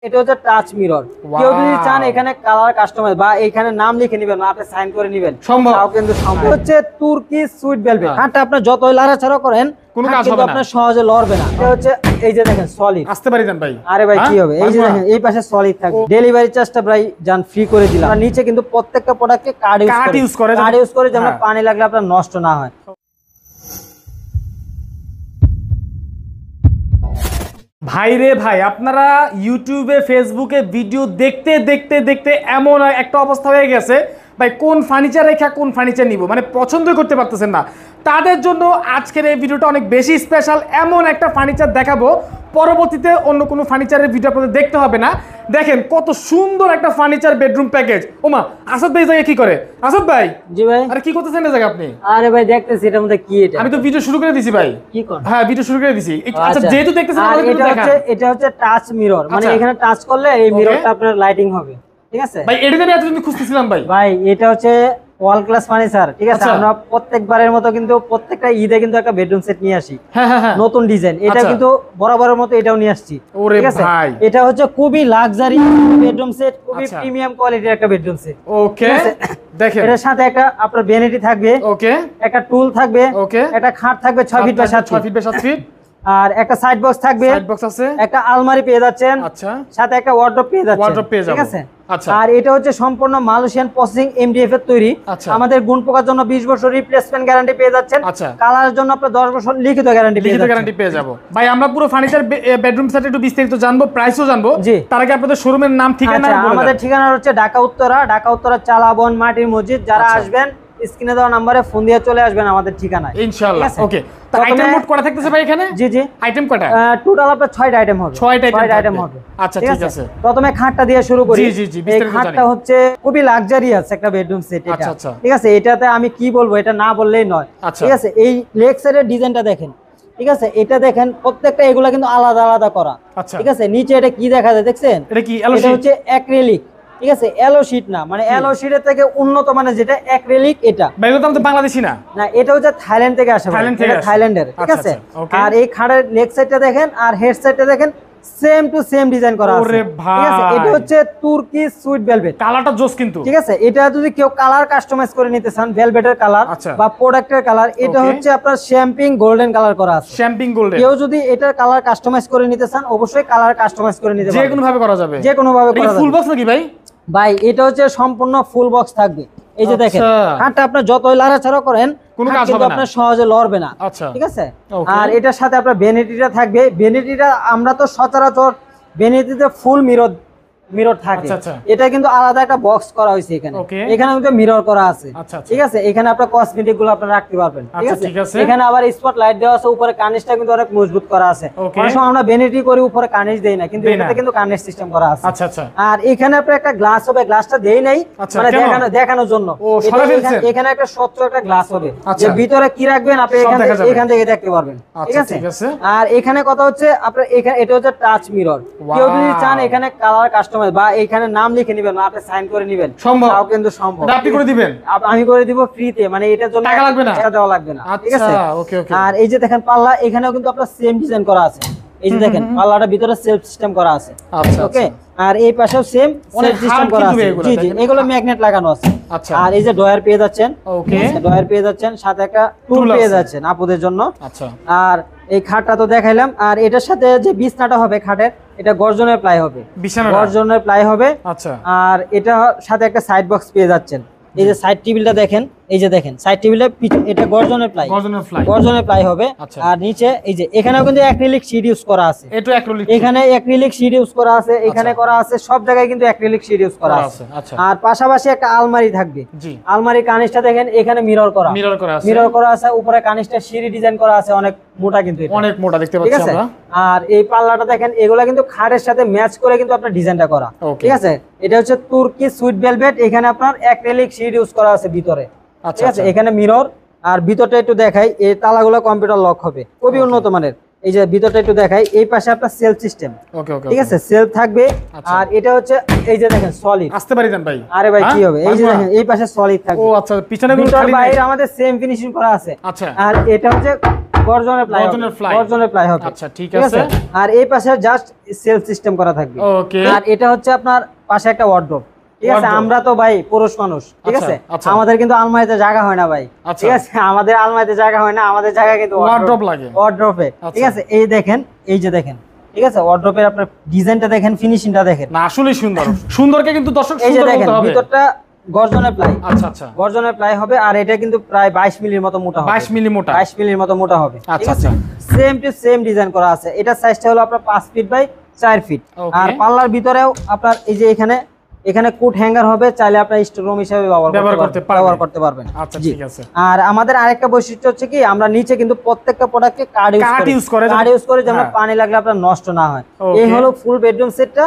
এটা হচ্ছে touch mirror. কেউ যদি চান এখানে কালার কাস্টমাইজ বা এখানে নাম লিখে নেবেন বা আপনি সাইন করে নেবেন সম্ভব, তাও কিন্তু সম্ভব। হচ্ছে তুর্কি সুইট ভেলভেট। কাঠটা আপনি যতই লাড়াচাড়া করেন কোনো কাজ হবে না, আপনার সহজে লড়বে না। এটা হচ্ছে এই যে দেখেন সলিড। আসতে পারি দেন ভাই। আরে ভাই কি হবে, এই যে দেখেন এই পাশে সলিড থাকবে। ডেলিভারি চার্জটা ভাই জান ফ্রি করে দিলাম। আর নিচে কিন্তু প্রত্যেকটা প্রোডাক্টে কার্ড ইউজ করে যেন পানি লাগলে আপনার নষ্ট না হয়। ভাই রে ভাই, আপনারা ইউটিউবে ফেসবুকে ভিডিও দেখতে দেখতে দেখতে এমন একটা অবস্থা হয়ে গেছে ভাই, কোন ফার্নিচার রেখা কোন ফার্নিচার নিব মানে পছন্দ করতে পারতেছেন না। তাদের জন্য আজকের এই ভিডিওটা অনেক বেশি স্পেশাল। এমন একটা ফার্নিচার দেখাবো, পরবর্তীতে অন্য কোনো ফার্নিচারের ভিডিও আপনাদের দেখতে হবে না। দেখেন কত সুন্দর একটা ফার্নিচার বেডরুম প্যাকেজ। ওমা, আসাদ ভাই জায়গা কি করে? আসাদ ভাই। জি ভাই। আরে কি করতেছেন এই জায়গা আপনি? আরে ভাই দেখতেছি এটার মধ্যে কি এটা। আমি তো ভিডিও শুরু করে দিছি ভাই। কি কোন? হ্যাঁ ভিডিও শুরু করে দিছি। আচ্ছা যেহেতু দেখতেছেন আমাদের একটু দেখান। এটা হচ্ছে টাচ মিরর, মানে এখানে টাচ করলে এই মিররটা আপনার লাইটিং হবে। ঠিক আছে ভাই, এটা আমি এতদিন খুঁজতেছিলাম ভাই। ভাই এটা হচ্ছে ওয়াল ক্লাস ফার্নিচার। ঠিক আছে, আমরা প্রত্যেকবারের মতো কিন্তু প্রত্যেকটা ঈদে কিন্তু একটা বেডরুম সেট নিয়ে আসি। হ্যাঁ নতুন ডিজাইন। এটা কিন্তু বরাবরের মতো এটাও নিয়ে আসছি। ঠিক আছে, এটা হচ্ছে খুবই লাক্সারি বেডরুম সেট, খুবই প্রিমিয়াম কোয়ালিটির একটা বেডরুম সেট। ওকে দেখেন, এর সাথে একটা আপনার ভ্যানিটি থাকবে, ওকে একটা টুল থাকবে, ওকে একটা খাট থাকবে 6 ফিট বাই 7 ফিট, আর একটা সাইড বক্স থাকবে, একটা আলমারি পেয়ে যাচ্ছেন, আচ্ছা সাথে একটা ওয়ার্ডরোব পেয়ে যাচ্ছেন। ঠিক আছে, আর এটা হচ্ছে সম্পূর্ণ মালয়েশিয়ান প্রসেসিং এমডিএফ এর তৈরি। আমাদের গুণ পোকার জন্য 20 বছর রিপ্লেসমেন্ট গ্যারান্টি পেয়ে যাচ্ছেন। কালারের জন্য আপনি 10 বছর লিখিত গ্যারান্টি পেয়ে যাব। ভাই আমরা পুরো ফার্নিচার বেডরুম সেট একটু বিস্তারিত জানবো, প্রাইসও জানবো। তার আগে আপনাদের শোরুমের নাম ঠিকানা বলুন। আমাদের ঠিকানা হচ্ছে ঢাকা উত্তরা চালাবন মাটির মসজিদ। যারা আসবেন স্ক্রিনে দেওয়া নম্বরে ফোন দিয়ে চলে আসবেন আমাদের ঠিকানায় ইনশাআল্লাহ। ওকে, তো আইটেম মোট কয়টা থাকতেছে ভাই এখানে? জি জি, আইটেম কয়টা? টোটাল আপনার 6টা আইটেম হবে। 6টা আইটেম হবে। আচ্ছা ঠিক আছে, প্রথমে খাটটা দিয়ে শুরু করি। জি জি জি, এই খাটটা হচ্ছে খুবই লাক্সারিয়াস একটা বেডরুম সেট এটা। ঠিক আছে, এটাতে আমি কি বলবো, এটা না বললেই নয়। ঠিক আছে, এই লেগ সাইডের ডিজাইনটা দেখেন। ঠিক আছে, এটা দেখেন প্রত্যেকটা এগুলা কিন্তু আলাদা আলাদা করা। ঠিক আছে, নিচে এটা কি দেখা যায় দেখছেন? এটা হচ্ছে অ্যাক্রিলিক। ঠিক আছে, এলো শীট না, মানে এলো শীটের থেকে উন্নত মানে যেটা অ্যাক্রিলিক এটা। বাইরে তো আমাদের বাংলাদেশি না, না এটা হচ্ছে থাইল্যান্ড থেকে আসে, এটা থাইল্যান্ডের। ঠিক আছে, আর এই খাটের লেগ সাইডটা দেখেন আর হেড সাইডটা দেখেন সেম টু সেম ডিজাইন করা আছে। ঠিক আছে, এটা হচ্ছে তুর্কি সুইট ভেলভেট। কালারটা জোস কিন্তু। ঠিক আছে, এটা যদি কেউ কালার কাস্টমাইজ করে নিতে চান, ভেলভেটের কালার বা প্রোডাক্টের কালার, এটা হচ্ছে আপনার শ্যাম্পিং গোল্ডেন কালার করা আছে। Champagne golden. কেউ যদি এটার কালার কাস্টমাইজ করে নিতে চান, অবশ্যই কালার কাস্টমাইজ করে নিতে পারবেন। যে কোনো ভাবে করা যাবে, যে কোনো ভাবে করা যাবে। ফুল বক্স নাকি ভাই? ভাই এটা হচ্ছে সম্পূর্ণ ফুল বক্স থাকবে। এই যে দেখেন খাটটা আপনার যতই লাড়াচাড়া করেন কোনো কাজ হবে না, আপনার সহজে লড়বে না। ঠিক আছে, আর এটার সাথে আপনার ভ্যানিটিটা থাকবে। ভ্যানিটিটা আমরা তো সচরাচর ভ্যানিটিতে ফুল মিরর থাকে, এটা কিন্তু আলাদা একটা বক্স করা হয়েছে এখানে। এখানে কিন্তু মিরর করা আছে। ঠিক আছে, এখানে আপনার কসমেটিক গুলো আপনারা রাখতে পারবেন। ঠিক আছে, এখানে আবার স্পট লাইট দেওয়া আছে, উপরে কার্নিশটা কিন্তু অনেক মজবুত করা আছে। অনেক সময় আমরা ভ্যানিটি করি উপরে কার্নিশ দেই না, কিন্তু এটাতে কিন্তু কার্নিশ সিস্টেম করা আছে। আর এখানে আপনার একটা গ্লাস হবে, গ্লাসটা দেই নাই মানে দেখানোর জন্য। এখানে একটা স্বচ্ছ একটা গ্লাস হবে, যে ভিতরে কি রাখবেন আপনি এখান থেকে দেখতে পারবেন। ঠিক আছে, আর এখানে কথা হচ্ছে আপনার এখানে এটা হচ্ছে টাচ মিরর। কেউ যদি চান এখানে কালার কাস্টমাইজ বা এখানে নাম লিখে নেবেন, আপনি সাইন করে নেবেন, তাও কিন্তু সম্ভব। আপনি করে দিবেন? আমি করে দিব ফ্রিতে, মানে এটার জন্য টাকা লাগবে না, টাকা দেওয়া লাগবে না। ঠিক আছে, ওকে ওকে। আর এই যে দেখেন পাল্লা, এখানেও কিন্তু আপনার সেম ডিজাইন করা আছে। এই যে দেখেন পাল্লাটা ভিতরে সেলফ সিস্টেম করা আছে। ওকে, আর এই পাশেও সেম সেলফ সিস্টেম করা আছে। জি জি, এগুলো ম্যাগনেট লাগানো আছে। আর এই যে ডয়ার পেয়ে যাচ্ছেন। ওকে, ডয়ার পেয়ে যাচ্ছেন, সাথে একটা টুল পেয়ে যাচ্ছেন আপুদের জন্য। আর এই খাটটা তো দেখাইলাম। আর এটার সাথে যে বিছনাটা হবে খাটের, এটা গর্জনের প্লাই হবে, গর্জনের প্লাই হবে। আর এটা সাথে একটা সাইড বক্স পেয়ে যাচ্ছেন। এই যে সাইড টেবিলটা দেখেন, এই যে দেখেন সাইড টেবিলের এটা গর্জনের প্লাই হবে। আর নিচে এই যে এখানেও কিন্তু অ্যাক্রিলিক শীট ইউজ করা আছে। এখানে অ্যাক্রিলিক শীট ইউজ করা আছে, এখানে করা আছে, সব জায়গায় কিন্তু অ্যাক্রিলিক শীট ইউজ করা আছে। আর পাশাপাশি একটা আলমারি থাকবে। আলমারির কানিসটা দেখেন, এখানে মিরর করা আছে, উপরে কানিসটা সিঁড়ি ডিজাইন করা আছে, অনেক মোটা, কিন্তু অনেক মোটা দেখতে পাচ্ছি আমরা। আর এই পাল্লাটা দেখেন, এগুলা কিন্তু খাটের সাথে ম্যাচ করে কিন্তু আপনার ডিজাইনটা করা। ঠিক আছে, এটা হচ্ছে তুর্কি সুইট ভেলভেট। এখানে আপনার অ্যাক্রিলিক শীট ইউজ করা আছে ভিতরে। ঠিক আছে, এখানে মিরর। আর ভিতরটা একটু দেখাই, এই তালাগুলো কম্পিউটার লক হবে, খুবই উন্নত মানের। এই যে ভিতরটা একটু দেখাই, এই পাশে আপনার সেলফ সিস্টেম। ঠিক আছে, সেলফ থাকবে। আর এটা হচ্ছে এই যে দেখেন সলিড। আসতে পারি দেন ভাই। আরে ভাই কি হবে, এই যে দেখেন এই পাশে সলিড থাকবে। ও আচ্ছা, পিছনে ভিতর বাইরে আমাদের সেম ফিনিশিং করা আছে। আর এটা হচ্ছে গর্জনের প্লাই হবে। আচ্ছা ঠিক আছে। আর এই পাশে জাস্ট সেলফ সিস্টেম করা থাকবে। ওকে। আর এটা হচ্ছে আপনার পাশে একটা ওয়ার্ডরোব। ঠিক আছে, আমরা তো ভাই পুরুষ মানুষ, ঠিক আছে, আমাদের কিন্তু আলমারিতে জায়গা হয় না ভাই, ঠিক আছে, আমাদের আলমারিতে জায়গা হয় না, আমাদের জায়গা কিন্তু ওয়ার্ডরোব লাগে, ওয়ার্ডরোবে। ঠিক আছে, এই দেখেন, এই যে দেখেন, ঠিক আছে, ওয়ার্ডরোবের আপনার ডিজাইনটা দেখেন, ফিনিশিংটা দেখেন, না আসলে সুন্দর। সুন্দরকে কিন্তু দর্শক এই যে দেখেন ভিতরটা গর্জনের প্লাই। আচ্ছা আচ্ছা, গর্জনের প্লাই হবে। আর এটা কিন্তু প্রায় 22 মিলির মতো মোটা হবে, 22 মিলি মোটা, 22 মিলির মতো মোটা হবে। আচ্ছা আচ্ছা, সেম টু সেম ডিজাইন করা আছে। এটা সাইজটা হলো আপনার 5 ফিট বাই 4 ফিট। আর পাল্লার ভিতরেও আপনার এই যে এখানে কোট হ্যাঙ্গার হবে, চাইলে আপনার স্টোররুম হিসেবে ব্যবহার করতে পারবেন। আচ্ছা ঠিক আছে। আর আমাদের আরেকটা বৈশিষ্ট্য হচ্ছে কি, আমরা নিচে কিন্তু প্রত্যেকটা প্রোডাক্টে কার্ড ইউজ করে যেন পানি লাগলে আপনার নষ্ট না হয়। এই হলো ফুল বেডরুম সেটটা।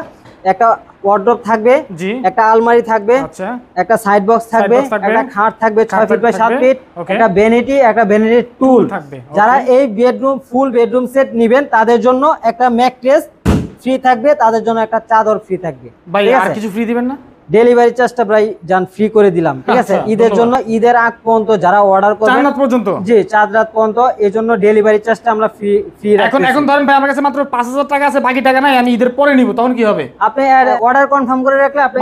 একটা ওয়ার্ডরোব থাকবে, একটা আলমারি থাকবে, একটা সাইড বক্স থাকবে, একটা খাট থাকবে 6 ফিট বাই 7 ফিট, একটা ভ্যানিটি টুল থাকবে। যারা এই ফুল বেডরুম সেট নেবেন তাদের জন্য একটা ম্যাট্রেস ফ্রি থাকবে, তাদের জন্য একটা চাদর ফ্রি থাকবে। ভাই আর কিছু ফ্রি দিবেন না? ডেলিভারি চার্জটা প্রায় ফ্রি করে দিলাম, ঠিক আছে, ঈদের জন্য, ঈদের আগ পর্যন্ত যারা অর্ডার করবেন, 4 রাত পর্যন্ত, জি 4 রাত পর্যন্ত, এই জন্য ডেলিভারি চার্জটা আমরা ফ্রি রাখছি। এখন ধরেন ভাই আমার কাছে মাত্র 5000 টাকা আছে, বাকি টাকা নাই, আমি ঈদের পরে নিব, তখন কি হবে? আপনি অর্ডার কনফার্ম করে রাখলে, আপনি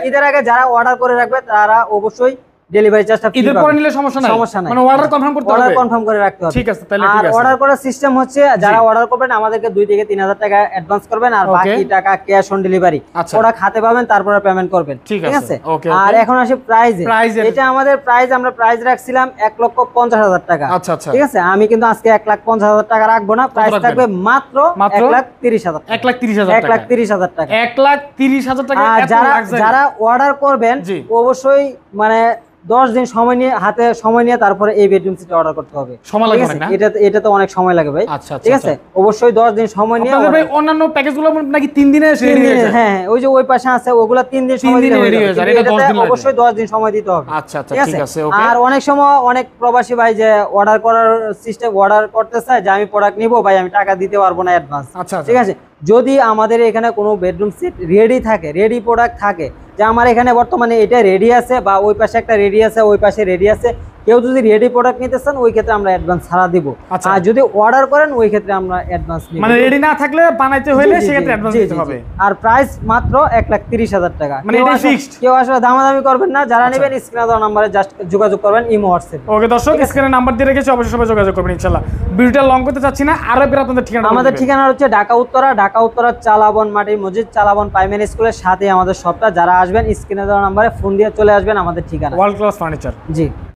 ঈদের আগে যারা অর্ডার করে রাখবে তারা অবশ্যই ডেলিভারি চার্জটা ফ্রি। ঈদের পরে নিলে সমস্যা নাই, মানে অর্ডার কনফার্ম করতে হবে, অর্ডার কনফার্ম করে রাখতে হবে। ঠিক আছে, তাহলে ঠিক আছে। আর অর্ডার করার সিস্টেম হচ্ছে, যারা অর্ডার করবেন আমাদেরকে 2 থেকে 3000 টাকা অ্যাডভান্স করবেন, আর বাকি টাকা ক্যাশ অন ডেলিভারি প্রোডাক্ট হাতে পাবেন, তারপরে পেমেন্ট করবেন, ঠিক আছে। আর এখন আসি প্রাইজে। এটা আমাদের প্রাইস, আমরা প্রাইস রাখছিলাম 1,50,000 টাকা। আচ্ছা আচ্ছা, ঠিক আছে, আমি কিন্তু আজকে 1,50,000 টাকা রাখবো না, প্রাইস থাকবে মাত্র 1,30,000 টাকা। 1,30,000 টাকা। 1,30,000 টাকা। যারা অর্ডার করবেন অবশ্যই মানে 10 দিন সময় নিয়ে তারপরে এই বেডরুম সেট অর্ডার করতে হবে। সময় লাগে না? এটা তো অনেক সময় লাগে ভাই। ঠিক আছে, অবশ্যই 10 দিন সময় নিয়ে। আপনাদের ভাই অন্যান্য প্যাকেজগুলো নাকি 3 দিনে এসে রেডি হয়ে যায়? হ্যাঁ, ওই যে ওই পাশে আছে, ওগুলা 3 দিন সময় দিতে হবে, এটা অবশ্যই 10 দিন সময় দিতে হবে। আচ্ছা আচ্ছা, ঠিক আছে, ওকে। আর অনেক সময় অনেক প্রবাসী ভাই যে অর্ডার করার সিস্টেম, অর্ডার করতে চায় যে আমি প্রোডাক্ট নিব ভাই, আমি টাকা দিতে পারবো না অ্যাডভান্স। ঠিক আছে, যদি আমাদের এখানে কোনো বেডরুম সেট রেডি প্রোডাক্ট থাকে, যে আমার এখানে বর্তমানে এটা রেডি আছে, বা ওই পাশে একটা রেডি আছে, ওই পাশে রেডি আছে, কেউ যদি রেডি প্রোডাক্ট নিতে চান ওই ক্ষেত্রে আমরা অ্যাডভান্স ছাড়া দিব। আর যদি অর্ডার করেন ওই ক্ষেত্রে আমরা অ্যাডভান্স নিব, মানে রেডি না থাকলে বানাইতে হলে সেক্ষেত্রে অ্যাডভান্স দিতে হবে। আর প্রাইস মাত্র 1,30,000 টাকা, মানে এটা ফিক্সড। কেউ আসলে দামাদামি করবেন না, যারা নেবেন স্ক্রিনে দেওয়া নম্বরে জাস্ট যোগাযোগ করবেন, ইমো হোয়াটসঅ্যাপ। ওকে দর্শক, স্ক্রিনে নাম্বার দিয়ে রেখেছি, অবশ্যই সবাই যোগাযোগ করবেন ইনশাআল্লাহ। ভিডিওটা লং করতে চাচ্ছি না, আর আপনাদের ঠিকানা। আমাদের ঠিকানা হচ্ছে ঢাকা উত্তরা চালাবন মাটির মসজিদ, চালাবন প্রাইমারি স্কুলের সাথে আমাদের শপটা। যারা আসবেন স্ক্রিনে দেওয়া নম্বরে ফোন দিয়ে চলে আসবেন আমাদের ঠিকানা। World class furniture. জি।